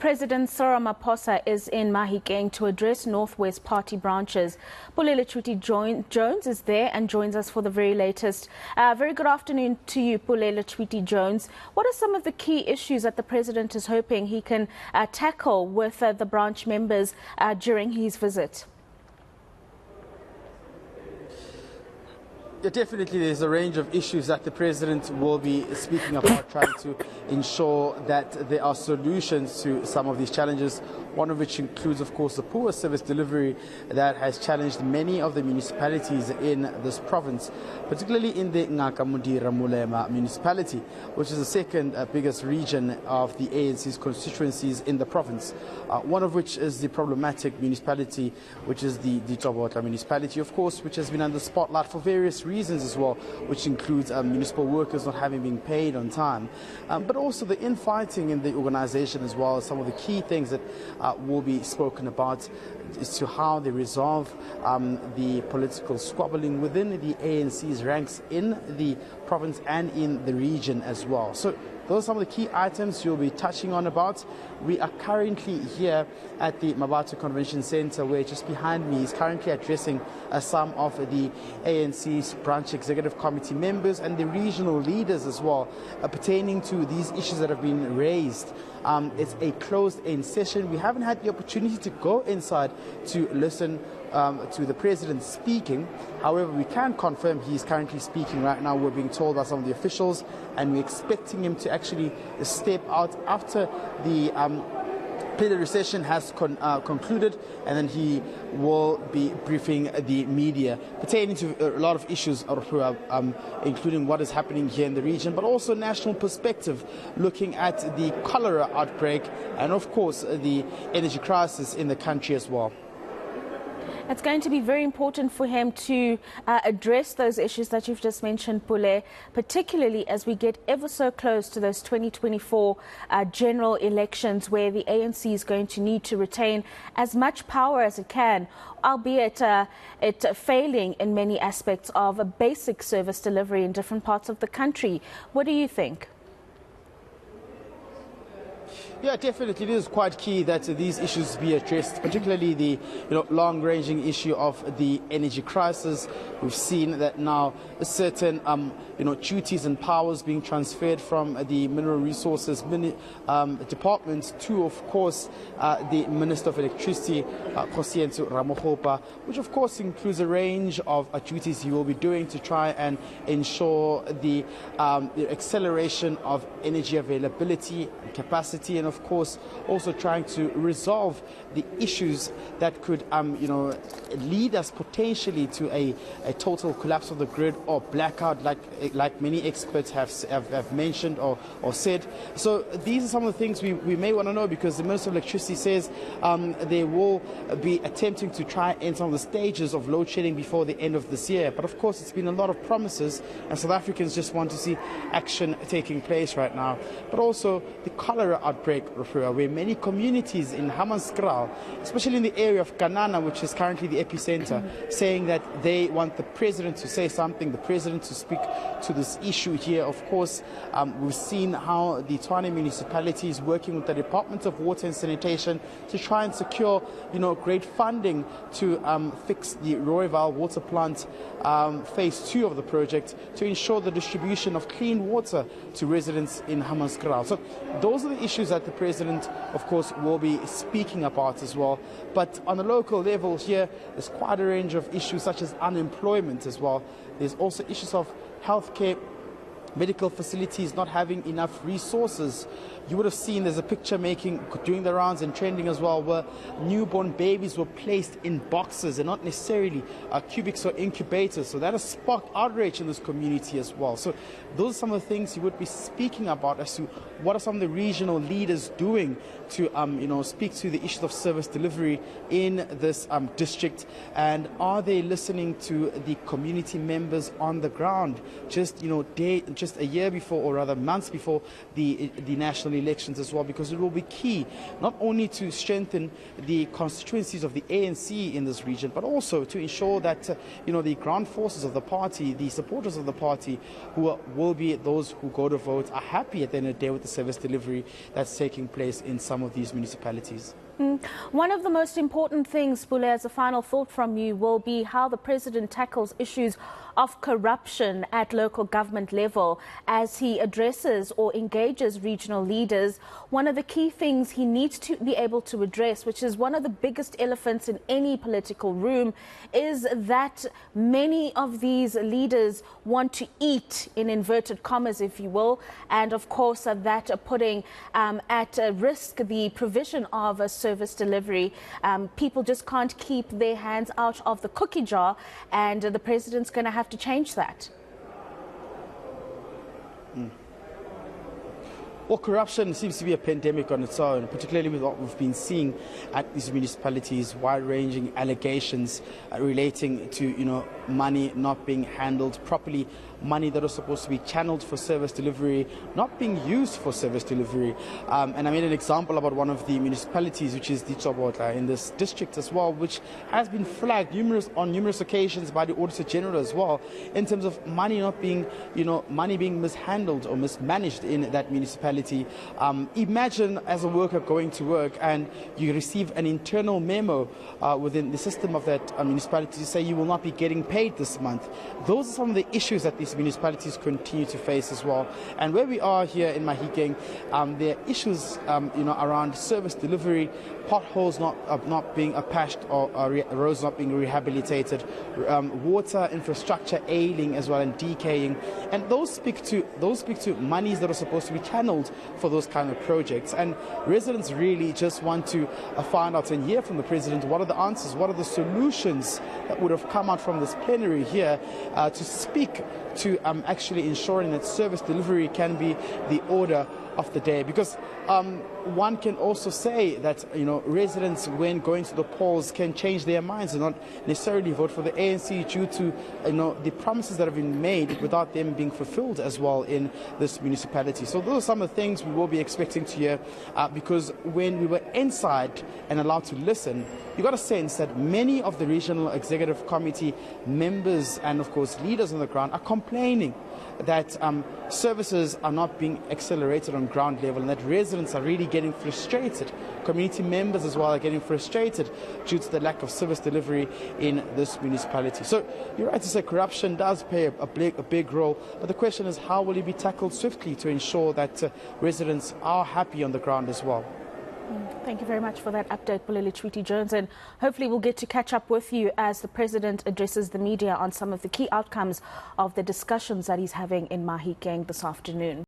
President Ramaphosa is in Mahikeng to address Northwest Party branches. Pule Letshwiti-Jones is there and joins us for the very latest. Very good afternoon to you, Pule Letshwiti-Jones. What are some of the key issues that the President is hoping he can tackle with the branch members during his visit? Yeah, definitely there's a range of issues that the President will be speaking about, trying to ensure that there are solutions to some of these challenges, one of which includes, of course, the poor service delivery that has challenged many of the municipalities in this province, particularly in the eNCA municipality, which is the second biggest region of the ANC's constituencies in the province, one of which is the problematic municipality, which is the Ditobotla municipality, of course, which has been under the spotlight for various reasons as well, which includes municipal workers not having been paid on time, but also the infighting in the organization as well. Some of the key things that will be spoken about as to how they resolve the political squabbling within the ANC's ranks in the province and in the region as well. So those are some of the key items you'll be touching on about. We are currently here at the Mabatho Convention Center, where just behind me is currently addressing some of the ANC's branch executive committee members and the regional leaders as well, pertaining to these issues that have been raised. It's a closed-end session. We haven't had the opportunity to go inside to listen to the President speaking. However, we can confirm he's currently speaking right now. We're being told by some of the officials, and we're expecting him to actually step out after the plenary session has concluded, and then he will be briefing the media pertaining to a lot of issues, including what is happening here in the region, but also national perspective, looking at the cholera outbreak and, of course, the energy crisis in the country as well. It's going to be very important for him to address those issues that you've just mentioned, Pule, particularly as we get ever so close to those 2024 general elections, where the ANC is going to need to retain as much power as it can, albeit it failing in many aspects of a basic service delivery in different parts of the country. What do you think? Yeah, definitely. It is quite key that these issues be addressed, particularly the long-ranging issue of the energy crisis. We've seen that now certain duties and powers being transferred from the Mineral Resources Department to, of course, the Minister of Electricity, Ramaphosa, which of course includes a range of duties he will be doing to try and ensure the acceleration of energy availability and capacity, and of course also trying to resolve the issues that could lead us potentially to a total collapse of the grid or blackout, like many experts have mentioned or said. So these are some of the things we may want to know, because the Minister of Electricity says they will be attempting to try and end some of the stages of load shedding before the end of this year. But of course it's been a lot of promises, and South Africans just want to see action taking place right now. But also the cholera outbreak, where many communities in Hammanskraal, especially in the area of Kanana, which is currently the epicenter, saying that they want the President to say something, the President to speak to this issue here. Of course, we've seen how the Tshwane municipality is working with the Department of Water and Sanitation to try and secure, great funding to fix the Rooiwal water plant, phase 2 of the project, to ensure the distribution of clean water to residents in Hammanskraal. So those are the issues that the President, of course, will be speaking about as well. But on a local level here, there's quite a range of issues such as unemployment as well. There's also issues of healthcare, medical facilities not having enough resources. You would have seen there's a picture doing the rounds and trending as well, where newborn babies were placed in boxes and not necessarily cubics or incubators. So that has sparked outrage in this community as well. So those are some of the things you would be speaking about, as to what are some of the regional leaders doing to speak to the issues of service delivery in this district, and are they listening to the community members on the ground, just just a year before, or rather months before the national elections as well, because it will be key not only to strengthen the constituencies of the ANC in this region, but also to ensure that the ground forces of the party, the supporters of the party, who will be those who go to vote, are happy at the end of the day with the service delivery that's taking place in some of these municipalities. One of the most important things, Pule, as a final thought from you, will be how the president tackles issues of corruption at local government level as he addresses or engages regional leaders. One of the key things he needs to be able to address, which is one of the biggest elephants in any political room, is that many of these leaders want to eat, in inverted commas, if you will, and of course that putting at risk the provision of a service delivery. People just can't keep their hands out of the cookie jar, and the president's going to have to change that. Well, corruption seems to be a pandemic on its own, particularly with what we've been seeing at these municipalities, wide-ranging allegations relating to, money not being handled properly, money that was supposed to be channeled for service delivery not being used for service delivery. And I made an example about one of the municipalities, which is Ditsobotla in this district as well, which has been flagged on numerous occasions by the Auditor General as well, in terms of money not being, money being mishandled or mismanaged in that municipality. Imagine as a worker going to work and you receive an internal memo within the system of that municipality to say you will not be getting paid this month. Those are some of the issues that these municipalities continue to face as well. And where we are here in Mahikeng, there are issues around service delivery, potholes not being patched or roads not being rehabilitated, water infrastructure ailing as well and decaying, and those speak to monies that are supposed to be channeled for those kind of projects. And residents really just want to find out and hear from the president what are the answers, what are the solutions that would have come out from this plenary here to speak to actually ensuring that service delivery can be the order of the day. Because one can also say that residents, when going to the polls, can change their minds and not necessarily vote for the ANC due to the promises that have been made without them being fulfilled as well in this municipality. So those are some of the things we will be expecting to hear, because when we were inside and allowed to listen, you got a sense that many of the regional executive committee members and of course leaders on the ground are complaining that services are not being accelerated on ground level, and that residents are really getting frustrated. Community members as well are getting frustrated due to the lack of service delivery in this municipality. So you're right to say corruption does play a big role, but the question is, how will it be tackled swiftly to ensure that residents are happy on the ground as well? Thank you very much for that update, Pule Letshwiti-Jones, and hopefully we'll get to catch up with you as the president addresses the media on some of the key outcomes of the discussions that he's having in Mahikeng this afternoon.